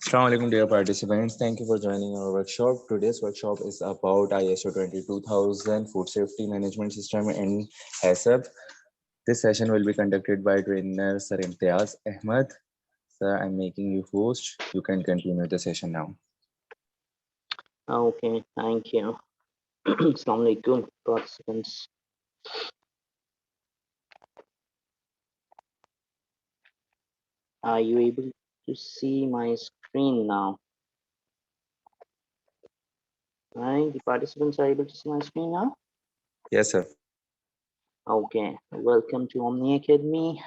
Assalamu alaikum, dear participants. Thank you for joining our workshop. Today's workshop is about ISO 22000 Food Safety Management System and HACCP. This session will be conducted by trainer Sir Imtiaz Ahmed. Sir, I'm making you host. You can continue the session now. Okay, thank you. Assalamu alaikum, participants. Are you able to see my screen now? Right, the participants are able to see my screen now? Yes, sir. Okay, welcome to Omni Academy.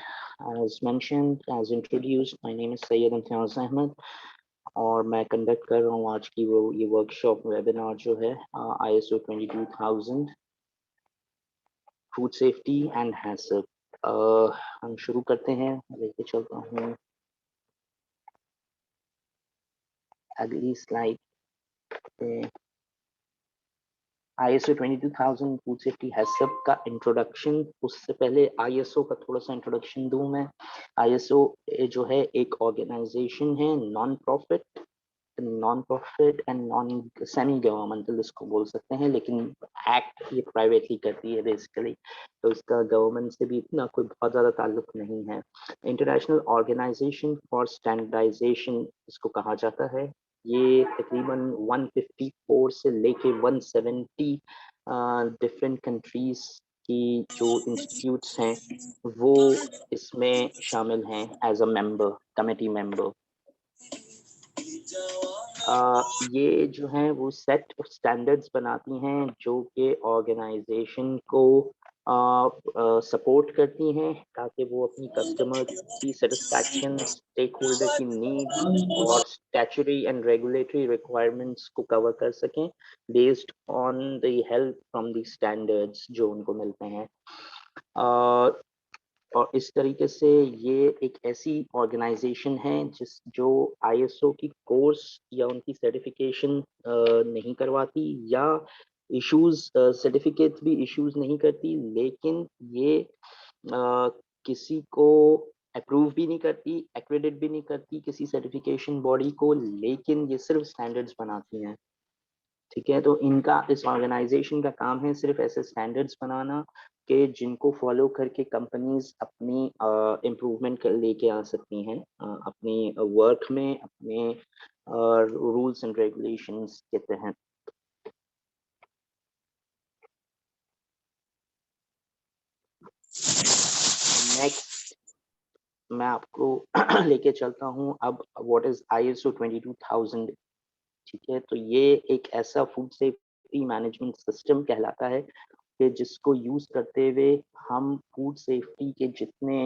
As mentioned, as introduced, my name is Syed Imtiaz Ahmed और मैं conduct कर रहा हूँ आज की ये workshop webinar जो है ISO 22000 food safety and hazard. हम शुरू करते हैं, लेके चलता हूँ अगली स्लाइड पे। ISO 22000 फूड सेफ्टी हैजर्ड का इंट्रोडक्शन। उससे पहले ISO का थोड़ा सा इंट्रोडक्शन दूं मैं। ISO जो है एक ऑर्गेनाइजेशन है, non profit and non semi governmental इसको बोल सकते हैं, लेकिन एक्ट ये प्राइवेटली करती है बेसिकली, तो इसका गवर्नमेंट से भी इतना कोई बहुत ज़्यादा ताल्लुक नहीं है। इंटरनेशनल ऑर्गेनाइजेशन फॉर स्टैंडर्डाइजेशन इसको कहा जाता है। ये तकरीबन 154 से लेके 170 डिफरेंट कंट्रीज की जो इंस्टीट्यूट्स हैं वो इसमें शामिल हैं as a member, committee member. ये जो है वो सेट ऑफ स्टैंडर्ड्स बनाती हैं जो कि ऑर्गेनाइजेशन को सपोर्ट करती हैं ताकि वो अपनी कस्टमर की सेटिस्फैक्शन, स्टेक होल्डर की नीड्स और स्टैच्यूटरी एंड रेगुलेटरी रिक्वायरमेंट्स को कवर कर सकें based on the help from the standards जो उनको मिलते हैं। और इस तरीके से ये एक ऐसी ऑर्गेनाइजेशन है जो ISO की कोर्स या उनकी सर्टिफिकेशन नहीं करवाती या इश्यूज सर्टिफिकेट्स भी इश्यूज नहीं करती, लेकिन ये किसी को अप्रूव भी नहीं करती, एक्रेडिट भी नहीं करती किसी सर्टिफिकेशन बॉडी को, लेकिन ये सिर्फ स्टैंडर्ड्स बनाती हैं। ठीक है, तो इनका, इस ऑर्गेनाइजेशन का काम है सिर्फ ऐसे स्टैंडर्ड्स बनाना कि जिनको फॉलो करके कंपनीज अपनी इम्प्रूवमेंट लेके आ सकती हैं अपनी वर्क में, अपने रूल्स एंड रेगुलेशंस के तहत। नेक्स्ट मैं आपको लेके चलता हूँ अब व्हाट इज ISO 22000। ठीक है, तो ये एक ऐसा फूड सेफ्टी मैनेजमेंट सिस्टम कहलाता है कि जिसको यूज करते हुए हम फूड सेफ्टी के जितने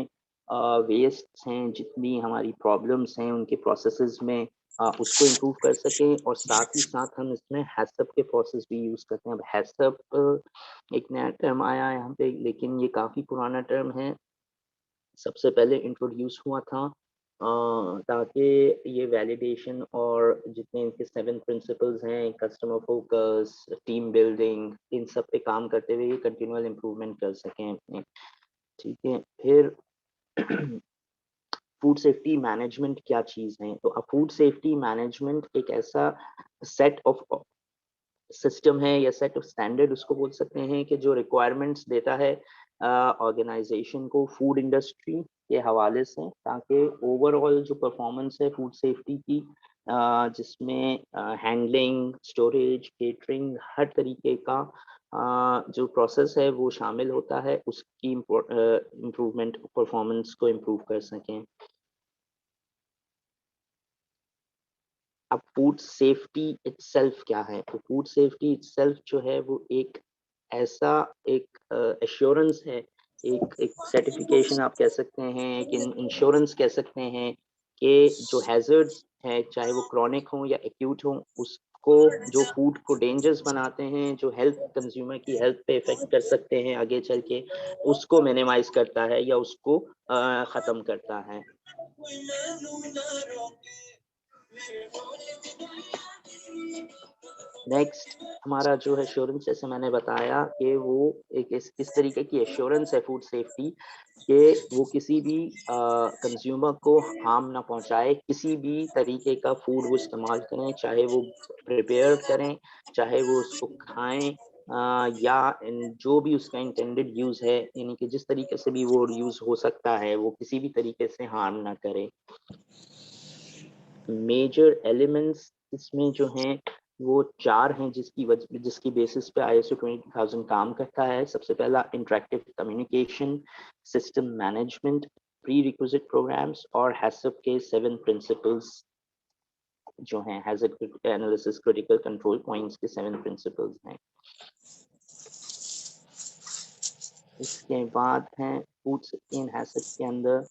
वेस्ट हैं, जितनी हमारी प्रॉब्लम्स हैं उनके प्रोसेसेस में उसको इम्प्रूव कर सकें, और साथ ही साथ हम इसमें हैसअप के प्रोसेस भी यूज करते हैं। अब हैसअप एक नया टर्म आया है यहाँ पे, लेकिन ये काफी पुराना टर्म है। सबसे पहले इंट्रोड्यूस हुआ था ताकि ये वैलिडेशन और जितने इनके 7 प्रिंसिपल्स हैं, कस्टमर फोकस, टीम बिल्डिंग, इन सब पे काम करते हुए ये कंटिन्यूअल इम्प्रूवमेंट कर सकें अपने। ठीक है, फिर फूड सेफ्टी मैनेजमेंट क्या चीज़ है? तो फूड सेफ्टी मैनेजमेंट एक ऐसा सेट ऑफ सिस्टम है या सेट ऑफ स्टैंडर्ड उसको बोल सकते हैं कि जो रिक्वायरमेंट्स देता है ऑर्गेनाइजेशन को फूड इंडस्ट्री के हवाले से, ताकि ओवरऑल जो परफॉर्मेंस है फूड सेफ्टी की, जिसमें हैंडलिंग, स्टोरेज, केटरिंग, हर तरीके का जो प्रोसेस है वो शामिल होता है, उसकी इम्प्रूवमेंट, परफॉर्मेंस को इम्प्रूव कर सकें। अब फूड सेफ्टी इटसेल्फ क्या है? तो फूड सेफ्टी इटसेल्फ जो है वो एक ऐसा एक एश्योरेंस है, एक सर्टिफिकेशन आप कह सकते हैं, एक इंश्योरेंस कह सकते हैं कि जो हैजर्ड्स है, चाहे वो क्रॉनिक हो या एक्यूट हो, उसको, जो फूड को डेंजरस बनाते हैं, जो हेल्थ, कंज्यूमर की हेल्थ पे इफेक्ट कर सकते हैं आगे चल के, उसको मिनिमाइज करता है या उसको खत्म करता है। नेक्स्ट हमारा जो है एश्योरेंस, जैसे मैंने बताया कि वो एक इस तरीके की एश्योरेंस है फूड सेफ्टी कि वो किसी भी कंज्यूमर को हार्म ना पहुंचाए, किसी भी तरीके का फूड वो इस्तेमाल करें, चाहे वो प्रिपेयर करें, चाहे वो उसको खाएं, या जो भी उसका इंटेंडेड यूज है, यानी कि जिस तरीके से भी वो यूज हो सकता है, वो किसी भी तरीके से हार्म ना करे। मेजर एलिमेंट्स इसमें जो हैं वो 4 हैं जिसकी बेसिस पे ISO 20000 काम करता है। सबसे पहला interactive communication, system management, prerequisite programs और HACCP के 7 प्रिंसिपल्स जो हैं, hazard analysis critical control points के 7 प्रिंसिपल्स हैं। इसके बाद है फूड सेफ्टी एंड HACCP के अंदर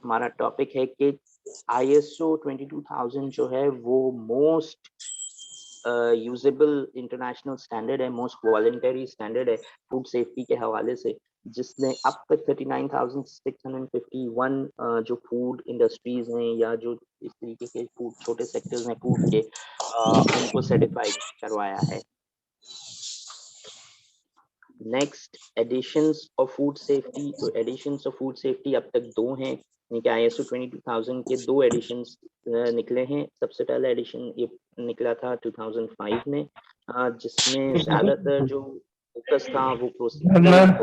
हमारा टॉपिक है कि ISO 22000 जो है वो मोस्ट यूजेबल इंटरनेशनल स्टैंडर्ड है, मोस्ट वॉलंटरी स्टैंडर्ड है फूड सेफ्टी के हवाले से, जिसने अब तक 39,651 जो फूड इंडस्ट्रीज हैं या जो इस तरीके के फूड छोटे सेक्टर्स हैं फूड के, उनको सर्टिफाइड करवाया है। Next editions of food safety, तो एडिशंस ऑफ फूड सेफ्टी अब तक 2 हैं, यानी कि ISO 22000 के 2 एडिशंस निकले हैं। सबसे पहला एडिशन ये निकला था 2005 में, जिसमें ज्यादातर जो फोकस था वो प्रोसीजर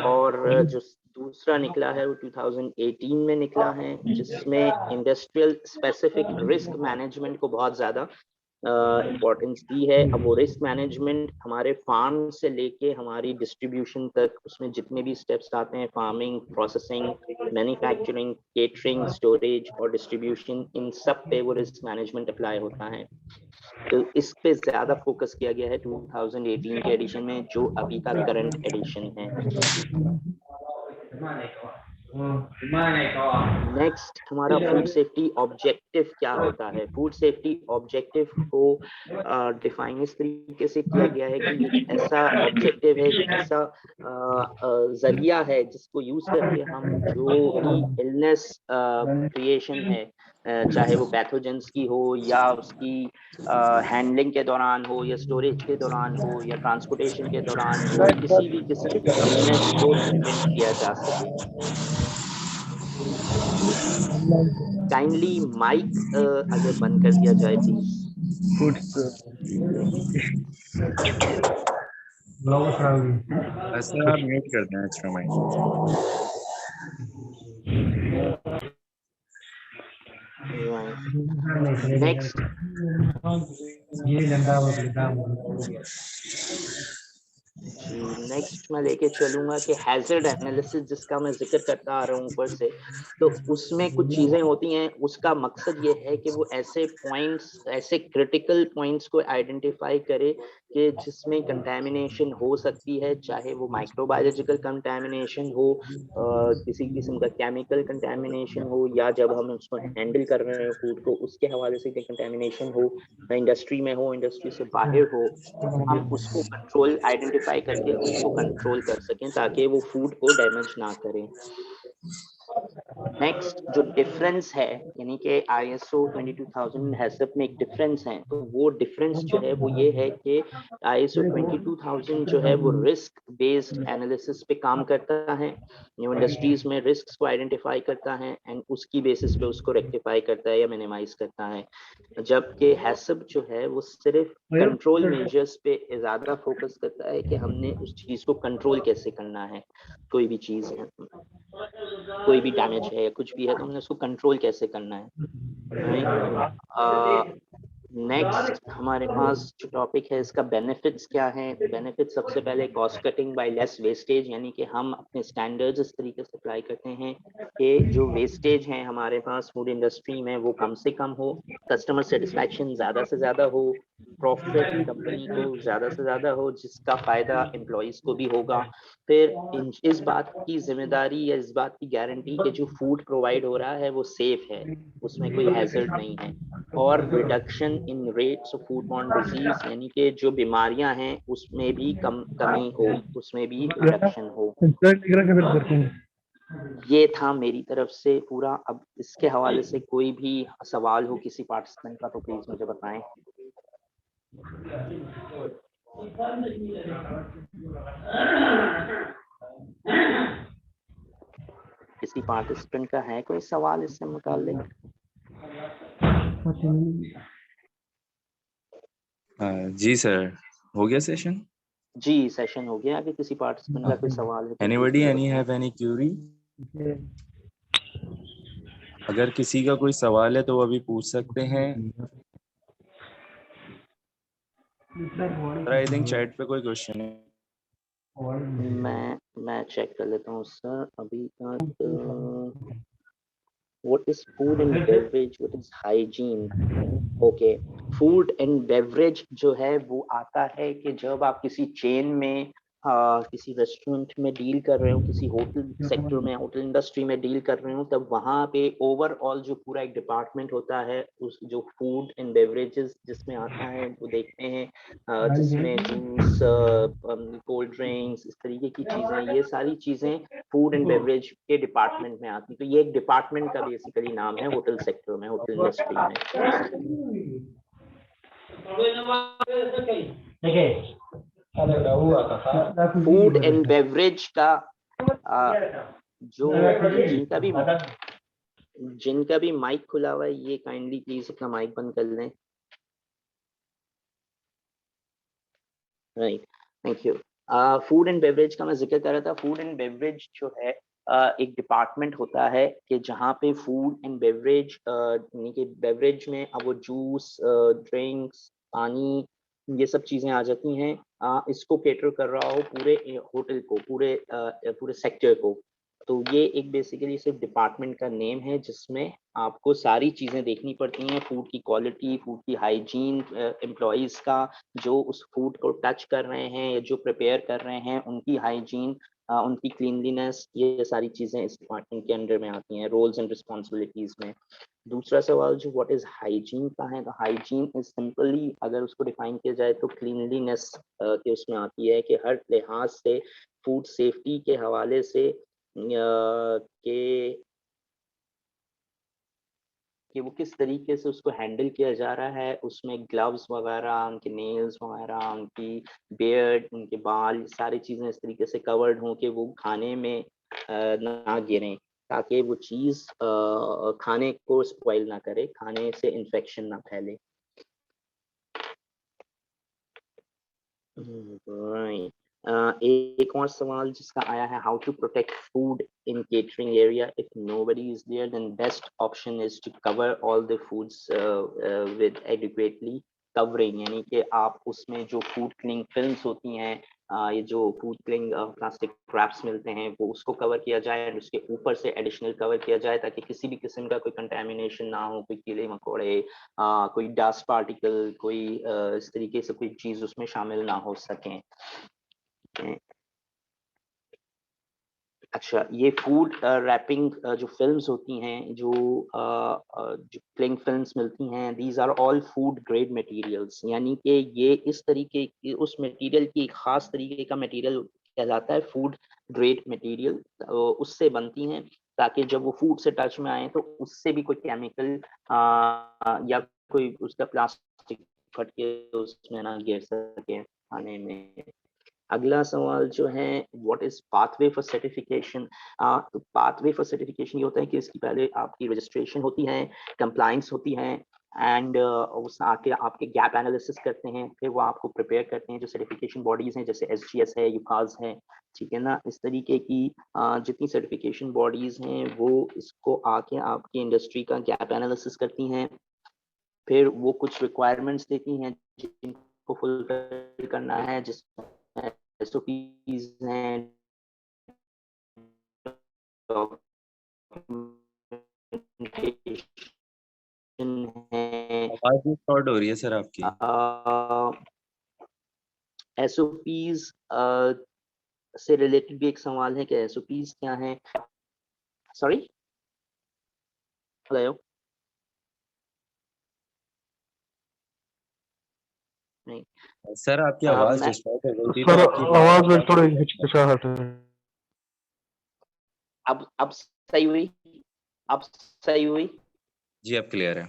और जो दूसरा निकला है वो 2018 में निकला है, जिसमें इंडस्ट्रियल स्पेसिफिक रिस्क मैनेजमेंट को बहुत ज्यादा इम्पोर्टेंस दी है। अब वो रिस्क मैनेजमेंट हमारे फार्म से लेके हमारी डिस्ट्रीब्यूशन तक, उसमें जितने भी स्टेप्स आते हैं, farming, processing, manufacturing, catering, storage और डिस्ट्रीब्यूशन, इन सब पे वो रिस्क मैनेजमेंट अप्लाई होता है। तो इस पे ज्यादा फोकस किया गया है 2018 के एडिशन में, जो अभी का करंट एडिशन है। नेक्स्ट हमारा फूड सेफ्टी ऑब्जेक्टिव क्या होता है। फूड सेफ्टी ऑब्जेक्टिव को डिफाइन इस तरीके से किया गया है कि एक ऐसा ऑब्जेक्टिव है, एक ऐसा जरिया है जिसको यूज करके हम जो भी इलनेस क्रिएशन है, चाहे वो पैथोजेंस की हो या उसकी हैंडलिंग के दौरान हो या स्टोरेज के दौरान हो या ट्रांसपोर्टेशन के दौरान हो, किसी भी किस्म की इलनेस को प्रिवेंट किया जा सके। काइंडली माइक अगर बंद कर दिया जाए प्लीज। ऐसा म्यूट कर दें एक्स्ट्रा माइक। नेक्स्ट नेक्स्ट मैं लेके चलूंगा कि हैजर्ड एनालिसिस, जिसका मैं जिक्र करता आ रहा हूँ ऊपर से, तो उसमें कुछ चीजें होती हैं। उसका मकसद ये है कि वो ऐसे पॉइंट्स, ऐसे क्रिटिकल पॉइंट्स को आइडेंटिफाई करे कि जिसमें कंटेमिनेशन हो सकती है, चाहे वो माइक्रोबायोलॉजिकल कंटेमिनेशन हो, किसी किस्म का केमिकल कंटेमिनेशन हो, या जब हम उसको हैंडल कर रहे हैं फूड को उसके हवाले से कंटेमिनेशन हो, इंडस्ट्री में हो, इंडस्ट्री से बाहर हो, हम उसको कंट्रोल आइडेंटिफाई करके उसको कंट्रोल कर सकें ताकि वो फूड को डैमेज ना करें। नेक्स्ट जो डिफरेंस है, यानी कि ISO 22000 हैसअप में एक डिफरेंस है, तो वो डिफरेंस जो है वो ये है कि ISO 22000 जो है वो रिस्क बेस्ड एनालिसिस पे काम करता है, न्यू इंडस्ट्रीज में रिस्क को आइडेंटिफाई करता है एंड उसकी बेसिस पे उसको रेक्टिफाई करता है या मिनिमाइज करता है, जबकि हैसअप जो है वो सिर्फ कंट्रोल मेजर्स पे ज्यादा फोकस करता है कि हमने उस चीज को कंट्रोल कैसे करना है। कोई भी चीज है, कोई भी डैमेज है या कुछ भी है, तो हमने उसको कंट्रोल कैसे करना है। नेक्स्ट हमारे पास जो टॉपिक है इसका बेनिफिट्स क्या है। बेनिफिट सबसे पहले cost cutting by less wastage, यानी कि हम अपने स्टैंडर्ड्स इस तरीके से अप्लाई करते हैं कि जो वेस्टेज है हमारे पास फूड इंडस्ट्री में वो कम से कम हो, कस्टमर सेटिस्फैक्शन ज्यादा से ज्यादा हो, प्रॉफिट कंपनी को ज्यादा से ज्यादा हो जिसका फायदा एम्प्लॉइज को भी होगा। फिर इस बात की जिम्मेदारी या इस बात की गारंटी कि जो फूड प्रोवाइड हो रहा है वो सेफ है, उसमें कोई हैजर्ड नहीं है। और reduction in rates of food borne disease, यानी कि जो बीमारियां हैं उसमें भी कमी हो, उसमें भी रिडक्शन हो। ये था मेरी तरफ से पूरा। अब इसके हवाले से कोई भी सवाल हो किसी पार्टिसिपेंट का तो प्लीज मुझे बताएं। किसी पार्टिसिपेंट का है कोई सवाल इससे मुताल्लिक? जी सर, हो गया सेशन? जी सेशन हो गया। अगर किसी पार्टिसिपेंट का कोई सवाल है तो please एनीबॉडी मुझे एनी बताएं। Have any Curie? अगर किसी का कोई सवाल है तो वो अभी पूछ सकते हैं। सर आई थिंक चैट पे कोई क्वेश्चन है। मैं चेक कर लेता हूँ सर अभी तक। What is food and beverage? What is hygiene? Okay, food and beverage जो है वो आता है कि जब आप किसी चेन में किसी रेस्टोरेंट में डील कर रहे हो, किसी होटल सेक्टर में, होटल इंडस्ट्री में डील कर रहे हो, तब वहाँ पे ओवरऑल जो पूरा एक डिपार्टमेंट होता है उस जो फूड एंड बेवरेजेस जिसमें आता है वो देखते हैं, जिसमें जूस, कोल्ड ड्रिंक्स, इस तरीके की चीज़ें, ये सारी चीज़ें फूड एंड बेवरेज के डिपार्टमेंट में आती है। तो ये एक डिपार्टमेंट का बेसिकली नाम है होटल सेक्टर में, होटल इंडस्ट्री में। फूड एंड बेवरेज का जो जिनका भी माइक खुला हुआ है ये काइंडली प्लीज अपना माइक बंद कर लें। Right, thank you. Food and beverage का मैं जिक्र कर रहा था। फूड एंड बेवरेज जो है एक डिपार्टमेंट होता है कि जहाँ पे फूड एंड बेवरेज यानी कि बेवरेज में अब वो जूस, ड्रिंक्स, पानी, ये सब चीज़ें आ जाती हैं। इसको केटर कर रहा हो पूरे होटल को, पूरे सेक्टर को। तो ये एक बेसिकली सिर्फ डिपार्टमेंट का नेम है जिसमें आपको सारी चीज़ें देखनी पड़ती हैं, फूड की क्वालिटी, फूड की हाइजीन, एम्प्लॉयज़ का जो उस फूड को टच कर रहे हैं या जो प्रिपेयर कर रहे हैं उनकी हाइजीन, उनकी क्लीनलीनेस, ये सारी चीज़ें इस डिपार्टमेंट के अंडर में आती हैं, रोल्स एंड रिस्पॉन्सिबिलिटीज़ में। दूसरा सवाल जो व्हाट इज़ हाइजीन का है, तो हाइजीन इज सिंपली अगर उसको डिफाइन किया जाए तो क्लीनलीनेस के उसमें आती है कि हर लिहाज से फूड सेफ्टी के हवाले से कि वो किस तरीके से उसको हैंडल किया जा रहा है, उसमें ग्लव्स वगैरह, उनके नेल्स वगैरह, उनकी बियर्ड, उनके बाल, सारी चीज़ें इस तरीके से कवर्ड हों कि वो खाने में ना गिरें, ताकि वो चीज़ खाने को स्पॉइल ना करे, खाने से इन्फेक्शन ना फैले। राइट, एक और सवाल जिसका आया है, how to protect food in catering area if nobody is there, then best option is to cover all the foods with adequately covering, यानी कि आप उसमें जो फूड क्लिंग फिल्म्स होती हैं, ये जो फूड क्लिंग प्लास्टिक रैप्स मिलते हैं वो उसको कवर किया जाए और उसके ऊपर से एडिशनल कवर किया जाए ताकि किसी भी किस्म का कोई कंटेमिनेशन ना हो, कोई कीड़े मकोड़े, कोई डस्ट पार्टिकल, कोई इस तरीके से कोई चीज़ उसमें शामिल ना हो सकें। अच्छा, ये फूड रैपिंग जो फिल्म्स होती हैं, जो क्लिंग फिल्म्स मिलती हैं, these are all food grade materials, यानी कि ये इस तरीके की उस मटेरियल की एक खास तरीके का मटेरियल कहलाता है फूड ग्रेड मटेरियल, उससे बनती हैं ताकि जब वो फूड से टच में आए तो उससे भी कोई केमिकल या कोई उसका प्लास्टिक फट के उसमें ना गिर सके खाने में। अगला सवाल जो है, what is pathway for certification? तो पाथवे फॉर सर्टिफिकेशन ये होता है कि इसकी पहले आपकी रजिस्ट्रेशन होती है, कंप्लाइंस होती है, एंड उस आके आपके गैप एनालिसिस करते हैं, फिर वो आपको प्रिपेयर करते हैं जो सर्टिफिकेशन बॉडीज हैं जैसे एसजीएस है, यूकास है, ठीक है ना, इस तरीके की जितनी सर्टिफिकेशन बॉडीज हैं वो इसको आके आपकी इंडस्ट्री का गैप एनालिसिस करती हैं, फिर वो कुछ रिक्वायरमेंट्स देती हैं जिनको फुलफिल करना है, जिसमें एसओपीज हैं, डॉक्यूमेंटेशन है, आवाज शॉर्ट हो रही है सर आपकी। एसओपीज से रिलेटेड भी एक सवाल है कि एसओपीज क्या हैं? सॉरी, हेलो, नहीं, सर आपकी आवाज मैं डिस्टॉर्ट हो गई थी सर तो आपकी आवाज में थोड़ी हिचकिचाहट है। अब सही हुई? अब सही हुई? जी अब क्लियर है।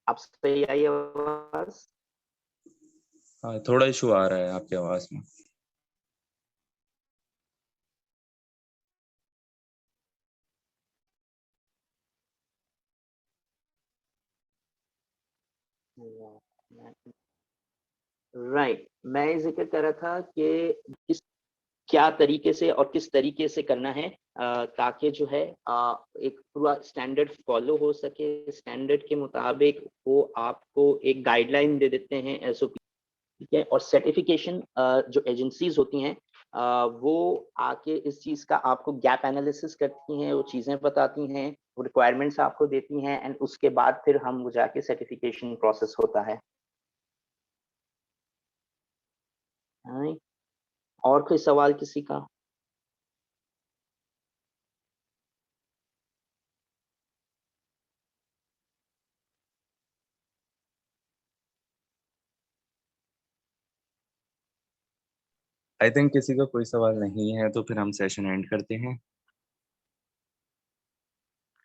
अब सही आई आवाज? हाँ थोड़ा इशू आ रहा है आपकी आवाज में। राइट, मैं ये जिक्र कर रहा था कि किस क्या तरीके से और किस तरीके से करना है ताकि जो है एक पूरा स्टैंडर्ड फॉलो हो सके। स्टैंडर्ड के मुताबिक वो आपको एक गाइडलाइन दे देते हैं, एसओपी, ठीक है। और सर्टिफिकेशन जो एजेंसीज होती हैं वो आके इस चीज़ का आपको गैप एनालिसिस करती हैं, वो चीज़ें बताती हैं, वो रिक्वायरमेंट्स आपको देती हैं, एंड उसके बाद फिर हम वो जाके सर्टिफिकेशन प्रोसेस होता है। हाँ, और कोई सवाल किसी का? आई थिंक किसी का कोई सवाल नहीं है तो फिर हम सेशन एंड करते हैं।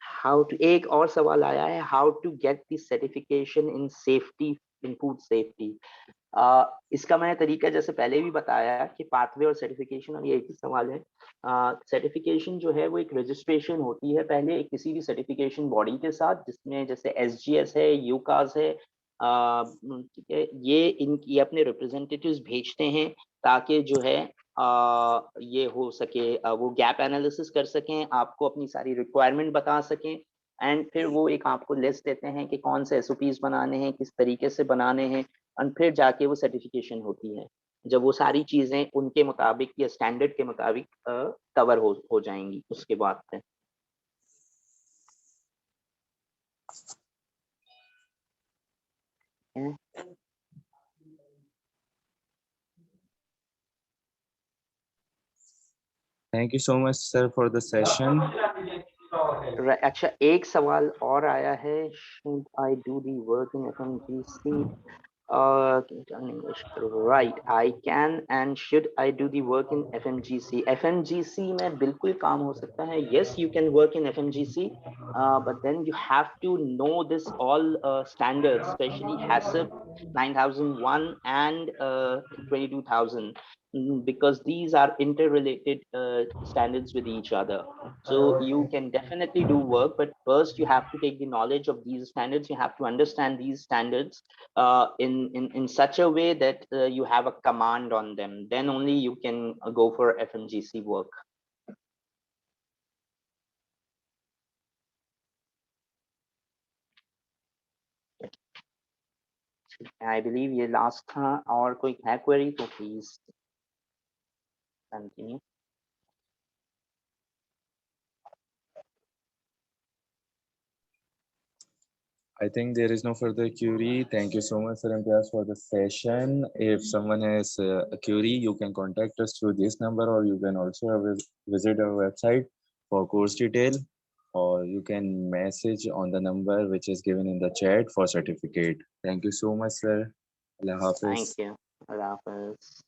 हाउ टू, एक और सवाल आया है, how to get the certification in safety, in food safety. इसका मैंने तरीका जैसे पहले भी बताया कि पाथवे और सर्टिफिकेशन और ये एक ही सवाल है। सर्टिफिकेशन जो है वो एक रजिस्ट्रेशन होती है पहले एक किसी भी सर्टिफिकेशन बॉडी के साथ, जिसमें जैसे एसजीएस है, यूकास है, ठीक है, ये अपने रिप्रेजेंटेटिव्स भेजते हैं ताकि जो है ये हो सके, वो गैप एनालिसिस कर सकें, आपको अपनी सारी रिक्वायरमेंट बता सकें, एंड फिर वो एक आपको लिस्ट देते हैं कि कौन से एसओपीज बनाने हैं, किस तरीके से बनाने हैं, और फिर जाके वो सर्टिफिकेशन होती है जब वो सारी चीजें उनके मुताबिक या स्टैंडर्ड के मुताबिक कवर हो जाएंगी उसके बाद से। Thank you so much sir for the session. अच्छा, एक सवाल और आया है, should I do the work in FMGC? in English, right? I can and should I do the work in FMGC? FMGC में बिल्कुल काम हो सकता है. Yes, you can work in FMGC, but then you have to know this all standards, especially HACCP 9001 and 22000, because these are interrelated standards with each other. So you can definitely do work, but first you have to take the knowledge of these standards. You have to understand these standards in such a way that you have a command on them. Then only you can go for FMGC work. I believe ये last था, और कोई है query तो please continue. I think there is no further query. Thank you so much, Sir Imtiaz, for the session. If someone has a query, you can contact us through this number, or you can also visit our website for course detail, or you can message on the number which is given in the chat for certificate. Thank you so much, sir. Allah Hafiz. Thank you. Allah Hafiz.